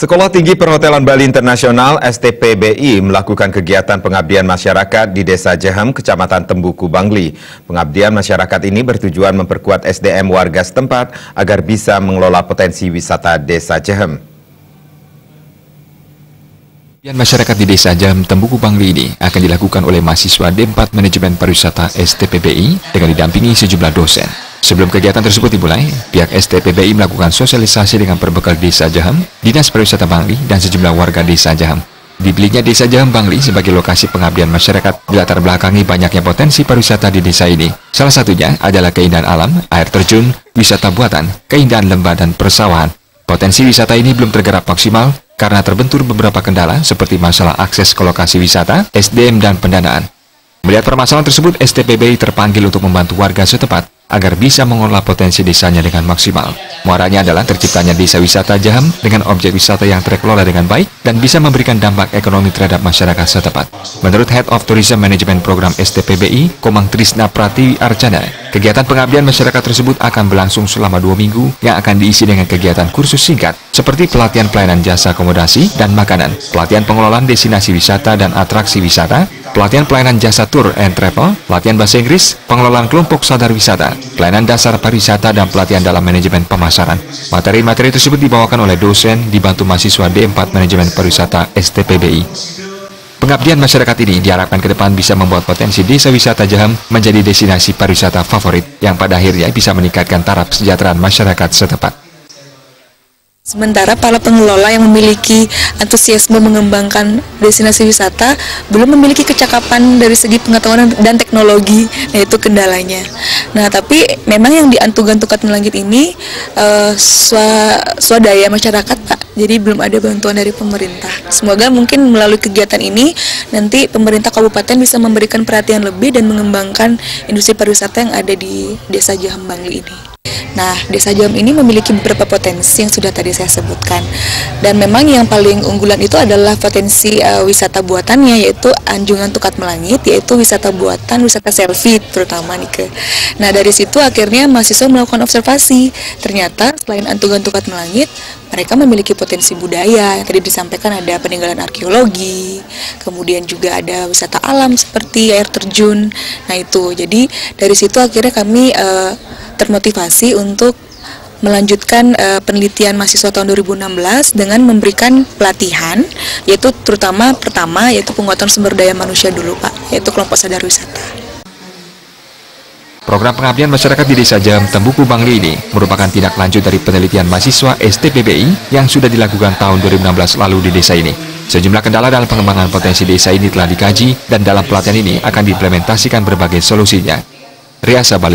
Sekolah Tinggi Perhotelan Bali Internasional (STPBI) melakukan kegiatan pengabdian masyarakat di Desa Jehem, Kecamatan Tembuku, Bangli. Pengabdian masyarakat ini bertujuan memperkuat SDM warga setempat agar bisa mengelola potensi wisata Desa Jehem. Pengabdian masyarakat di Desa Jehem, Tembuku, Bangli ini akan dilakukan oleh mahasiswa D4 Manajemen Pariwisata STPBI dengan didampingi sejumlah dosen. Sebelum kegiatan tersebut dimulai, pihak STPBI melakukan sosialisasi dengan berbekal Desa Jehem, Dinas Pariwisata Bangli, dan sejumlah warga Desa Jehem. Dipilihnya Desa Jehem Bangli sebagai lokasi pengabdian masyarakat dilatar belakangi banyaknya potensi pariwisata di desa ini. Salah satunya adalah keindahan alam, air terjun, wisata buatan, keindahan lembah, dan persawahan. Potensi wisata ini belum tergarap maksimal karena terbentur beberapa kendala seperti masalah akses ke lokasi wisata, SDM, dan pendanaan. Melihat permasalahan tersebut, STPBI terpanggil untuk membantu warga setempat agar bisa mengelola potensi desanya dengan maksimal. Muaranya adalah terciptanya desa wisata Jehem dengan objek wisata yang terkelola dengan baik dan bisa memberikan dampak ekonomi terhadap masyarakat setempat. Menurut Head of Tourism Management Program STPBI, Komang Trisna Pratiwi Arcana, kegiatan pengabdian masyarakat tersebut akan berlangsung selama 2 minggu yang akan diisi dengan kegiatan kursus singkat seperti pelatihan pelayanan jasa akomodasi dan makanan, pelatihan pengelolaan destinasi wisata dan atraksi wisata, pelatihan pelayanan jasa tour and travel, pelatihan bahasa Inggris, pengelolaan kelompok sadar wisata, pelayanan dasar pariwisata, dan pelatihan dalam manajemen pemasaran. Materi-materi tersebut dibawakan oleh dosen dibantu mahasiswa D4 Manajemen Pariwisata STPBI. Pengabdian masyarakat ini diharapkan ke depan bisa membuat potensi desa wisata Jehem menjadi destinasi pariwisata favorit yang pada akhirnya bisa meningkatkan taraf kesejahteraan masyarakat setempat. Sementara para pengelola yang memiliki antusiasme mengembangkan destinasi wisata belum memiliki kecakapan dari segi pengetahuan dan teknologi, yaitu kendalanya. Nah, tapi memang yang di Antugan-Tukat Melangit ini swadaya masyarakat, Pak. Jadi belum ada bantuan dari pemerintah. Semoga mungkin melalui kegiatan ini nanti pemerintah kabupaten bisa memberikan perhatian lebih dan mengembangkan industri pariwisata yang ada di Desa Jehem Bangli ini. Nah, Desa Jehem ini memiliki beberapa potensi yang sudah tadi saya sebutkan. Dan memang yang paling unggulan itu adalah potensi wisata buatannya, yaitu Anjungan Tukat Melangit, yaitu wisata buatan, wisata selfie terutama nih. Nah, dari situ akhirnya mahasiswa melakukan observasi. Ternyata selain Anjungan Tukat Melangit, mereka memiliki potensi budaya. Yang tadi disampaikan ada peninggalan arkeologi, kemudian juga ada wisata alam seperti air terjun. Nah, itu. Jadi dari situ akhirnya kami termotivasi untuk melanjutkan penelitian mahasiswa tahun 2016 dengan memberikan pelatihan, yaitu terutama pertama yaitu penguatan sumber daya manusia dulu, Pak, yaitu kelompok sadar wisata. Program pengabdian masyarakat di Desa Jehem, Tembuku, Bangli ini merupakan tindak lanjut dari penelitian mahasiswa STPBI yang sudah dilakukan tahun 2016 lalu di desa ini. Sejumlah kendala dalam pengembangan potensi desa ini telah dikaji dan dalam pelatihan ini akan diimplementasikan berbagai solusinya. Riasa Bali.